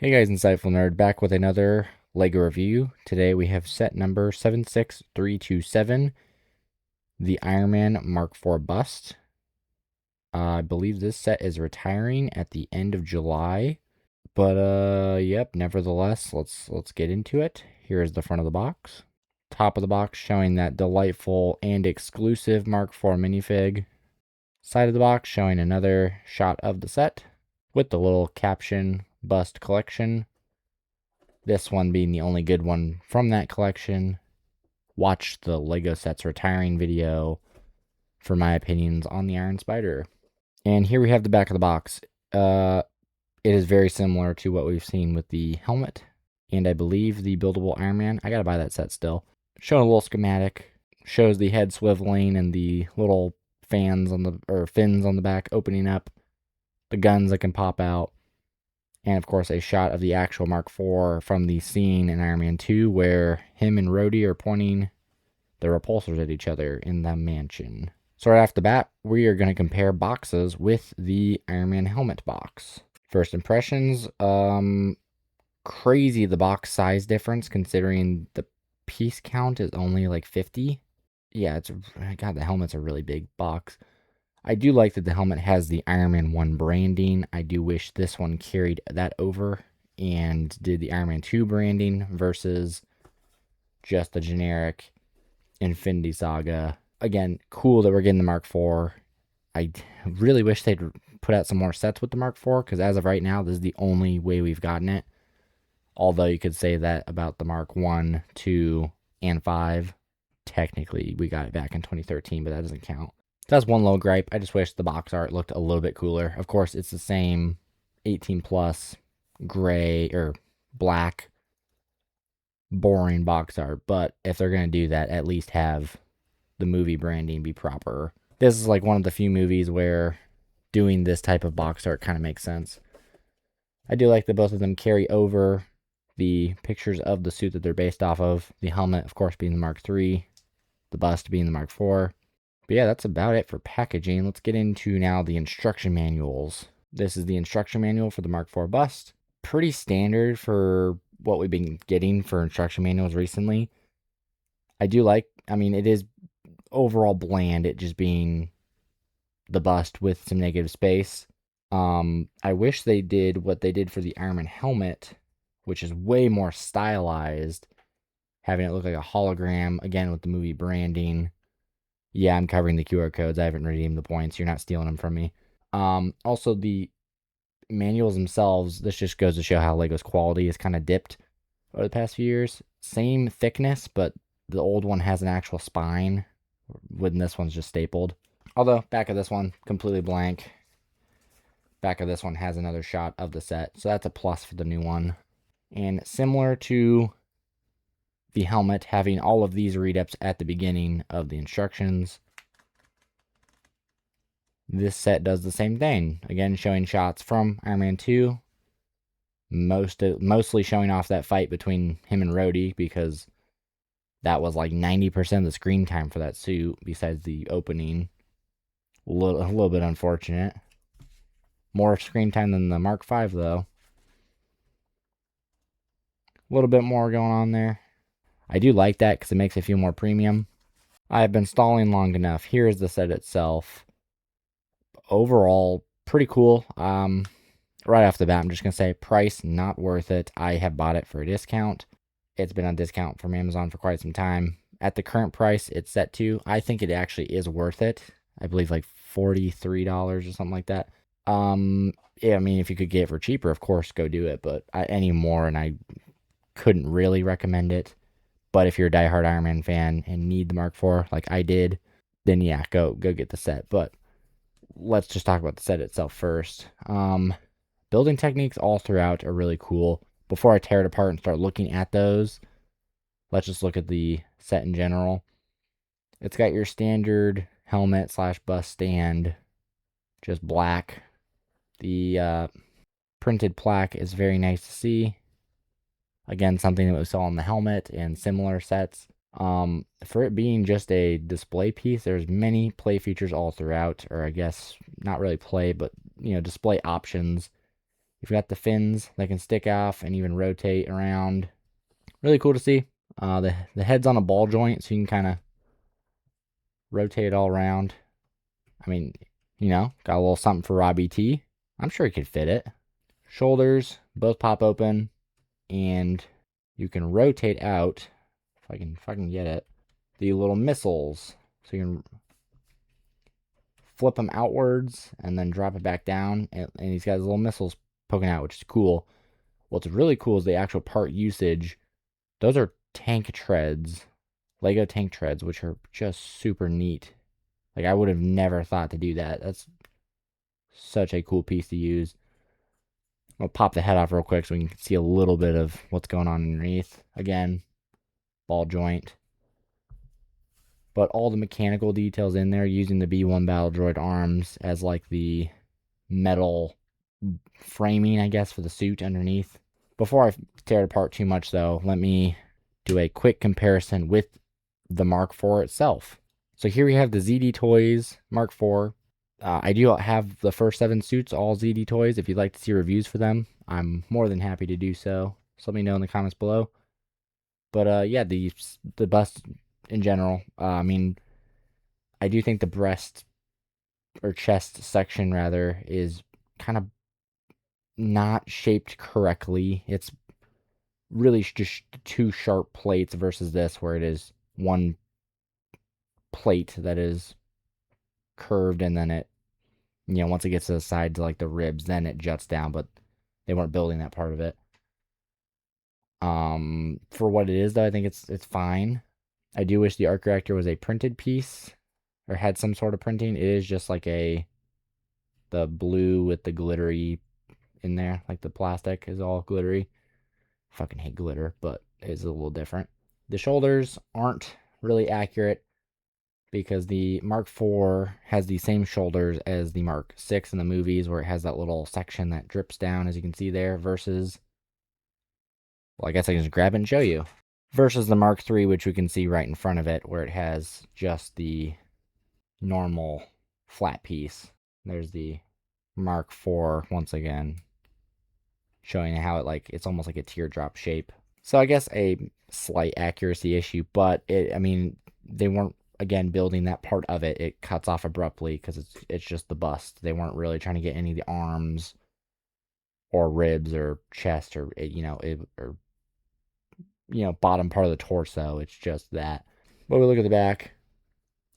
Hey guys, Insightful Nerd back with another LEGO review. Today we have set number 76327, the Iron Man Mark IV bust. I believe this set is retiring at the end of July. But yep, nevertheless, let's get into it. Here is the front of the box. Top of the box showing that delightful and exclusive Mark IV minifig. Side of the box showing another shot of the set with the little caption bust collection. This one being the only good one from that collection. Watch the LEGO sets retiring video for my opinions on the Iron Spider. And here we have the back of the box. It is very similar to what we've seen with the helmet. And I believe the buildable Iron Man. I gotta buy that set still. Showing a little schematic. Shows the head swiveling and the little fins on the back opening up. The guns that can pop out. And of course, a shot of the actual Mark IV from the scene in Iron Man 2 where him and Rhodey are pointing their repulsors at each other in the mansion. So right off the bat, we are going to compare boxes with the Iron Man helmet box. First impressions, crazy the box size difference considering the piece count is only like 50. Yeah, God, the helmet's a really big box. I do like that the helmet has the Iron Man 1 branding. I do wish this one carried that over and did the Iron Man 2 branding versus just the generic Infinity Saga. Again, cool that we're getting the Mark IV. I really wish they'd put out some more sets with the Mark IV because as of right now, this is the only way we've gotten it. Although you could say that about the Mark 1, 2, and 5. Technically, we got it back in 2013, but that doesn't count. That's one little gripe. I just wish the box art looked a little bit cooler. Of course, it's the same 18 plus gray or black boring box art, but if they're going to do that, at least have the movie branding be proper. This is like one of the few movies where doing this type of box art kind of makes sense. I do like that both of them carry over the pictures of the suit that they're based off of. The helmet, of course, being the Mark III, the bust being the Mark IV. But yeah, that's about it for packaging. Let's get into now the instruction manuals. This is the instruction manual for the Mark IV bust. Pretty standard for what we've been getting for instruction manuals recently. I mean, it is overall bland, it just being the bust with some negative space. I wish they did what they did for the Iron Man helmet, which is way more stylized, having it look like a hologram, again with the movie branding. Yeah, I'm covering the QR codes. I haven't redeemed the points. You're not stealing them from me. Also, the manuals themselves, this just goes to show how LEGO's quality has kind of dipped over the past few years. Same thickness, but the old one has an actual spine, when this one's just stapled. Although, back of this one, completely blank. Back of this one has another shot of the set, so that's a plus for the new one. And similar to the helmet, having all of these read-ups at the beginning of the instructions. This set does the same thing. Again, showing shots from Iron Man 2. Mostly showing off that fight between him and Rhodey, because that was like 90% of the screen time for that suit, besides the opening. A little bit unfortunate. More screen time than the Mark V, though. A little bit more going on there. I do like that because it makes it feel more premium. I have been stalling long enough. Here is the set itself. Overall, pretty cool. Right off the bat, I'm just going to say price, not worth it. I have bought it for a discount. It's been on discount from Amazon for quite some time. At the current price it's set to, I think it actually is worth it. I believe like $43 or something like that. Yeah, I mean, if you could get it for cheaper, of course, go do it. But any more, and I couldn't really recommend it. But if you're a diehard Iron Man fan and need the Mark IV, like I did, then yeah, go get the set. But let's just talk about the set itself first. Building techniques all throughout are really cool. Before I tear it apart and start looking at those, let's just look at the set in general. It's got your standard helmet / bust stand, just black. The printed plaque is very nice to see. Again, something that we saw in the helmet and similar sets. For it being just a display piece, there's many play features all throughout, or I guess not really play, but display options. You've got the fins that can stick off and even rotate around. Really cool to see. The head's on a ball joint, so you can kind of rotate it all around. I mean, got a little something for Robbie T. I'm sure he could fit it. Shoulders both pop open, and you can rotate out. If I can get it, the little missiles. So you can flip them outwards and then drop it back down, and he's got his little missiles poking out, which is cool. What's really cool is the actual part usage. Those are tank treads, Lego tank treads, which are just super neat. Like, I would have never thought to do that. That's such a cool piece to use. I'll pop the head off real quick so we can see a little bit of what's going on underneath. Again, ball joint. But all the mechanical details in there, using the B1 Battle Droid arms as like the metal framing, I guess, for the suit underneath. Before I tear it apart too much, though, let me do a quick comparison with the Mark IV itself. So here we have the ZD Toys Mark IV. I do have the first 7 suits, all ZD Toys. If you'd like to see reviews for them, I'm more than happy to do so. So let me know in the comments below. But yeah, the bust in general. I mean, I do think the breast or chest section rather is kind of not shaped correctly. It's really just 2 sharp plates versus this where it is 1 plate that is curved, and then it, once it gets to the sides, like the ribs, then it juts down, but they weren't building that part of it. For what it is, though, I think it's fine. I do wish the art reactor was a printed piece or had some sort of printing. It is just like the blue with the glittery in there, like the plastic is all glittery. Fucking hate glitter, but it's a little different. The shoulders aren't really accurate because the Mark IV has the same shoulders as the Mark VI in the movies, where it has that little section that drips down, as you can see there, versus, well, I guess I can just grab it and show you, versus the Mark III, which we can see right in front of it, where it has just the normal flat piece. There's the Mark IV once again, showing how it's almost like a teardrop shape. So I guess a slight accuracy issue, but I mean, they weren't, again, building that part of it. It cuts off abruptly because it's just the bust. They weren't really trying to get any of the arms or ribs or chest or bottom part of the torso. It's just that. But we look at the back.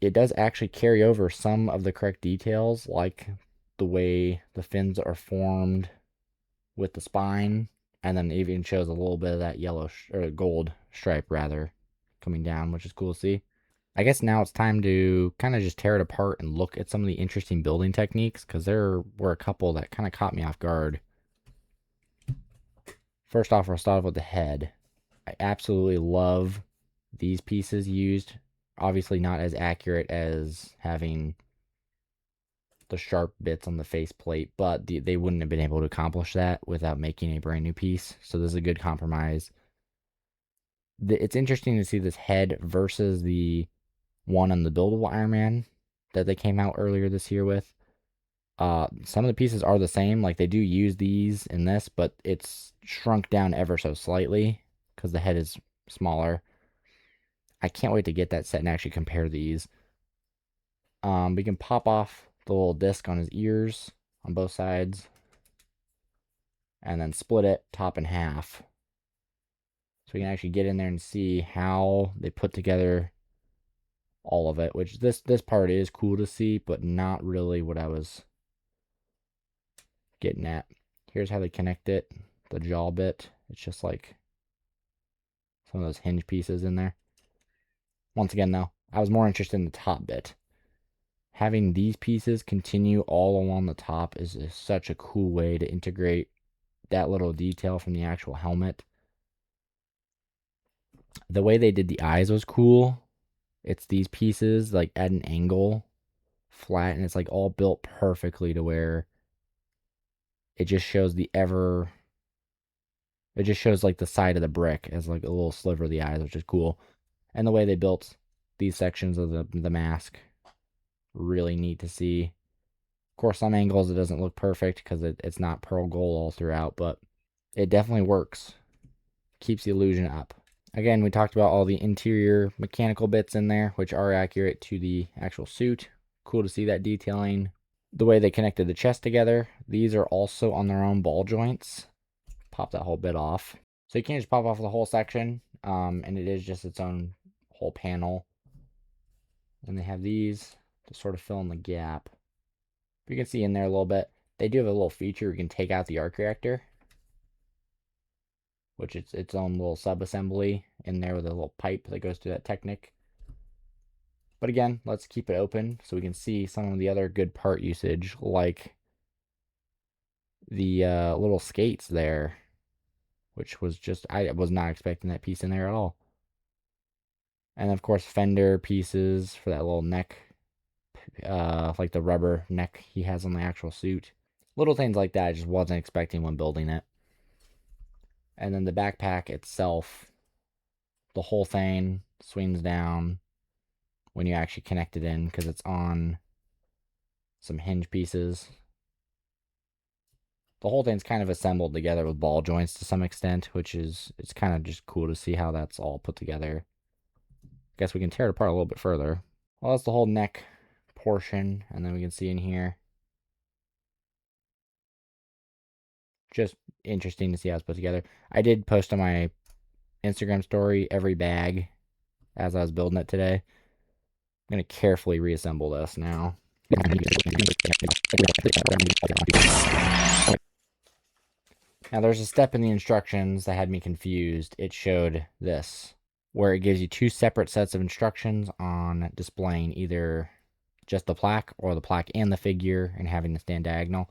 It does actually carry over some of the correct details, like the way the fins are formed with the spine, and then it even shows a little bit of that yellow or gold stripe rather coming down, which is cool to see. I guess now it's time to kind of just tear it apart and look at some of the interesting building techniques, because there were a couple that kind of caught me off guard. First off, we'll start off with the head. I absolutely love these pieces used. Obviously not as accurate as having the sharp bits on the faceplate, but they wouldn't have been able to accomplish that without making a brand new piece. So this is a good compromise. It's interesting to see this head versus the one on the buildable Iron Man that they came out earlier this year with. Some of the pieces are the same, like they do use these in this, but it's shrunk down ever so slightly because the head is smaller. I can't wait to get that set and actually compare these. We can pop off the little disc on his ears on both sides and then split it top in half. So we can actually get in there and see how they put together all of it, which this part is cool to see, but not really what I was getting at. Here's how they connect it, the jaw bit. It's just like some of those hinge pieces in there. Once again, though, I was more interested in the top bit. Having these pieces continue all along the top is such a cool way to integrate that little detail from the actual helmet. The way they did the eyes was cool. It's these pieces like at an angle, flat, and it's like all built perfectly to where it just shows it just shows like the side of the brick as like a little sliver of the eyes, which is cool. And the way they built these sections of the mask, really neat to see. course, some angles it doesn't look perfect because it's not pearl gold all throughout, but it definitely works. Keeps the illusion up. Again, we talked about all the interior mechanical bits in there, which are accurate to the actual suit. Cool to see that detailing. The way they connected the chest together. These are also on their own ball joints. Pop that whole bit off. So you can't just pop off the whole section, and it is just its own whole panel. And they have these to sort of fill in the gap. You can see in there a little bit. They do have a little feature where you can take out the arc reactor, which is its own little sub-assembly in there with a little pipe that goes through that Technic. But again, let's keep it open so we can see some of the other good part usage, like the little skates there, which was just, I was not expecting that piece in there at all. And of course, fender pieces for that little neck, like the rubber neck he has on the actual suit. Little things like that I just wasn't expecting when building it. And then the backpack itself, the whole thing swings down when you actually connect it in because it's on some hinge pieces. The whole thing's kind of assembled together with ball joints to some extent, which is, it's kind of just cool to see how that's all put together. Guess we can tear it apart a little bit further. Well, that's the whole neck portion, and then we can see in here. Just interesting to see how it's put together. I did post on my Instagram story every bag as I was building it today. I'm going to carefully reassemble this now. Now there's a step in the instructions that had me confused. It showed this, where it gives you two separate sets of instructions on displaying either just the plaque or the plaque and the figure and having to stand diagonal.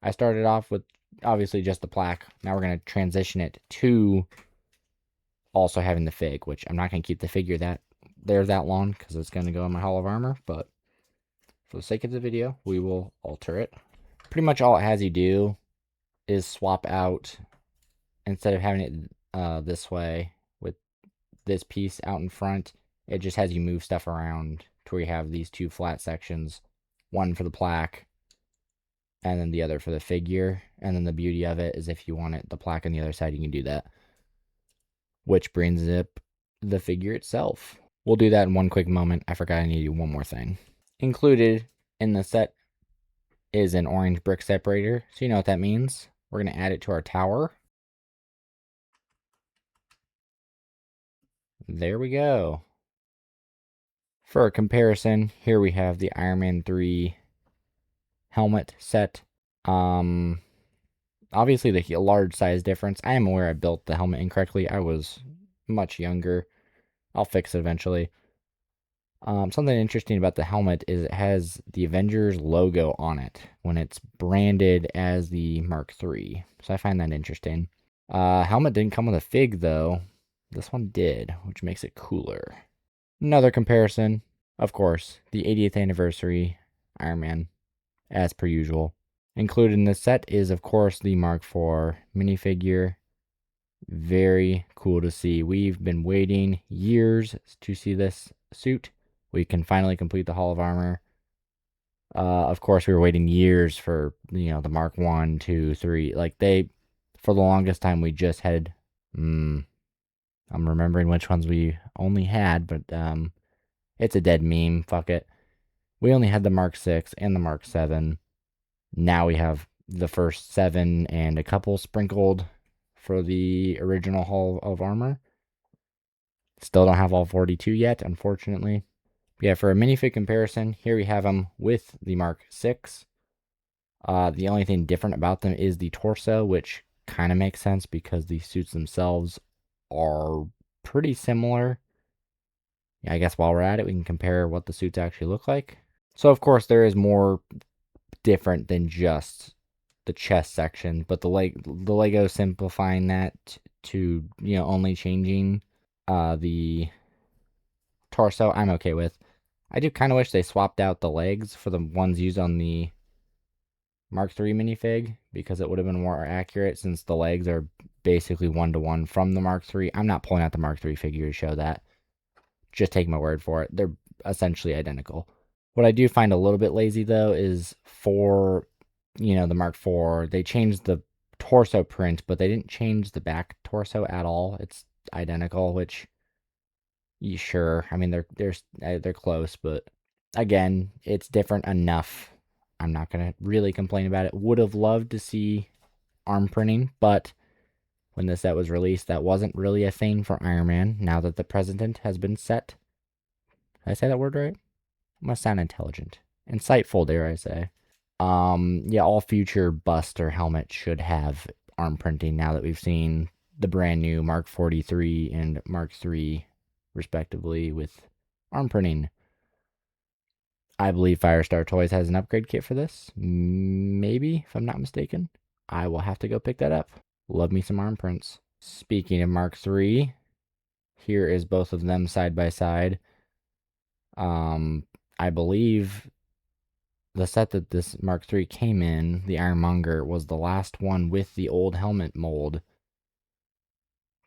I started off with obviously just the plaque. Now we're going to transition it to also having the fig, which I'm not going to keep the figure that long because it's going to go in my Hall of Armor, but for the sake of the video, we will alter it. Pretty much all it has you do is swap out, instead of having it this way with this piece out in front, it just has you move stuff around to where you have these two flat sections, one for the plaque and then the other for the figure. And then the beauty of it is if you want it the plaque on the other side, you can do that, which brings up the figure itself. We'll do that in one quick moment. I forgot I need to do one more thing. Included in the set is an orange brick separator, so you know what that means. We're going to add it to our tower. There we go. For a comparison, here we have the Iron Man 3 helmet set. Obviously the large size difference. I am aware I built the helmet incorrectly. I was much younger. I'll fix it eventually. Something interesting about the helmet is it has the Avengers logo on it when it's branded as the Mark III. So I find that interesting. Helmet didn't come with a fig though. This one did, which makes it cooler. Another comparison, of course, the 80th anniversary Iron Man, as per usual. Included in this set is, of course, the Mark IV minifigure. Very cool to see. We've been waiting years to see this suit. We can finally complete the Hall of Armor. Of course, we were waiting years for, the Mark 1, 2, 3. Like, for the longest time, we just had, I'm remembering which ones we only had, but it's a dead meme. Fuck it. We only had the Mark 6 and the Mark 7. Now we have the first 7 and a couple sprinkled for the original Hall of Armor. Still don't have all 42 yet, unfortunately. Yeah, for a minifig comparison, here we have them with the Mark 6. The only thing different about them is the torso, which kind of makes sense because the suits themselves are pretty similar. Yeah, I guess while we're at it, we can compare what the suits actually look like. So, of course, there is more different than just the chest section, but the Lego simplifying that to, only changing the torso, I'm okay with. I do kind of wish they swapped out the legs for the ones used on the Mark III minifig, because it would have been more accurate since the legs are basically one-to-one from the Mark III. I'm not pulling out the Mark III figure to show that. Just take my word for it. They're essentially identical. What I do find a little bit lazy though is for, the Mark IV, they changed the torso print, but they didn't change the back torso at all. It's identical, which you sure. I mean, they're close, but again, it's different enough. I'm not gonna really complain about it. Would have loved to see arm printing, but when the set was released, that wasn't really a thing for Iron Man. Now that the president has been set, did I say that word right? Must sound intelligent, insightful, dare I say? Yeah, all future bust or helmet should have arm printing. Now that we've seen the brand new Mark 43 and Mark 3, respectively, with arm printing. I believe Firestar Toys has an upgrade kit for this. Maybe, if I'm not mistaken. I will have to go pick that up. Love me some arm prints. Speaking of Mark 3, here is both of them side by side. I believe the set that this Mark III came in, the Ironmonger, was the last one with the old helmet mold.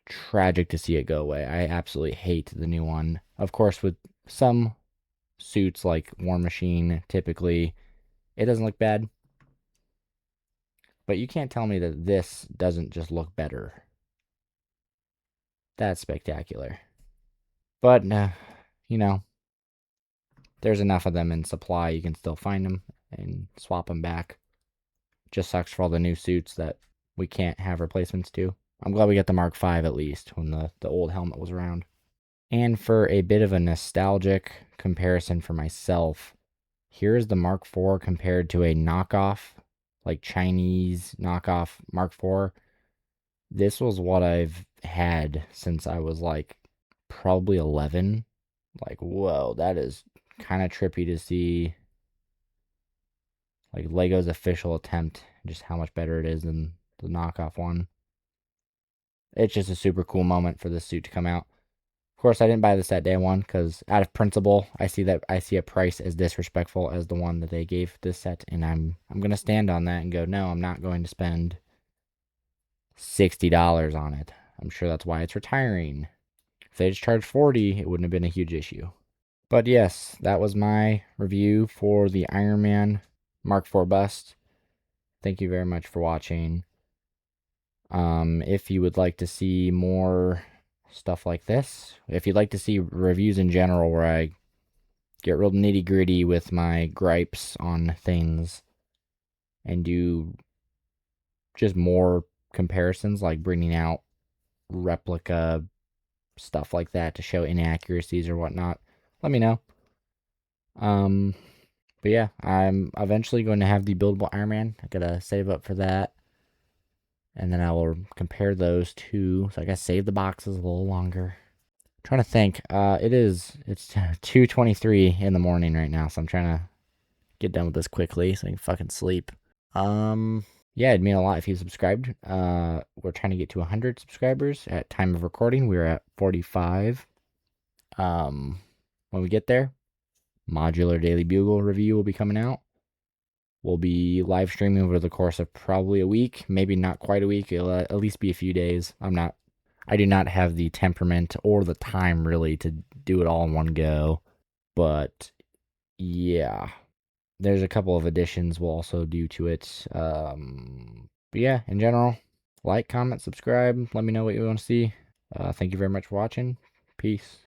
Tragic to see it go away. I absolutely hate the new one. Of course, with some suits like War Machine, typically, it doesn't look bad. But you can't tell me that this doesn't just look better. That's spectacular. But, there's enough of them in supply. You can still find them and swap them back. Just sucks for all the new suits that we can't have replacements to. I'm glad we got the Mark V at least when the old helmet was around. And for a bit of a nostalgic comparison for myself, here's the Mark IV compared to a knockoff, like Chinese knockoff Mark IV. This was what I've had since I was like probably 11. Like, whoa, that is kind of trippy to see. Like Lego's official attempt, just how much better it is than the knockoff one. It's just a super cool moment for this suit to come out. Of course, I didn't buy this that day one because out of principle, I see a price as disrespectful as the one that they gave this set, and I'm gonna stand on that and go, no, I'm not going to spend $60 on it. I'm sure that's why it's retiring. If they just charged 40, it wouldn't have been a huge issue. But yes, that was my review for the Iron Man Mark IV bust. Thank you very much for watching. If you would like to see more stuff like this, if you'd like to see reviews in general where I get real nitty gritty with my gripes on things and do just more comparisons, like bringing out replica stuff like that to show inaccuracies or whatnot, let me know. But yeah, I'm eventually going to have the buildable Iron Man. I gotta save up for that. And then I will compare those two. So I gotta save the boxes a little longer. I'm trying to think. It's 2:23 in the morning right now, so I'm trying to get done with this quickly so I can fucking sleep. Yeah, it'd mean a lot if you subscribed. We're trying to get to 100 subscribers at time of recording. We're at 45. When we get there, Modular Daily Bugle review will be coming out. We'll be live streaming over the course of probably a week, maybe not quite a week. It'll at least be a few days. I do not have the temperament or the time really to do it all in one go. But yeah, there's a couple of additions we'll also do to it. But yeah, in general, like, comment, subscribe. Let me know what you want to see. Thank you very much for watching. Peace.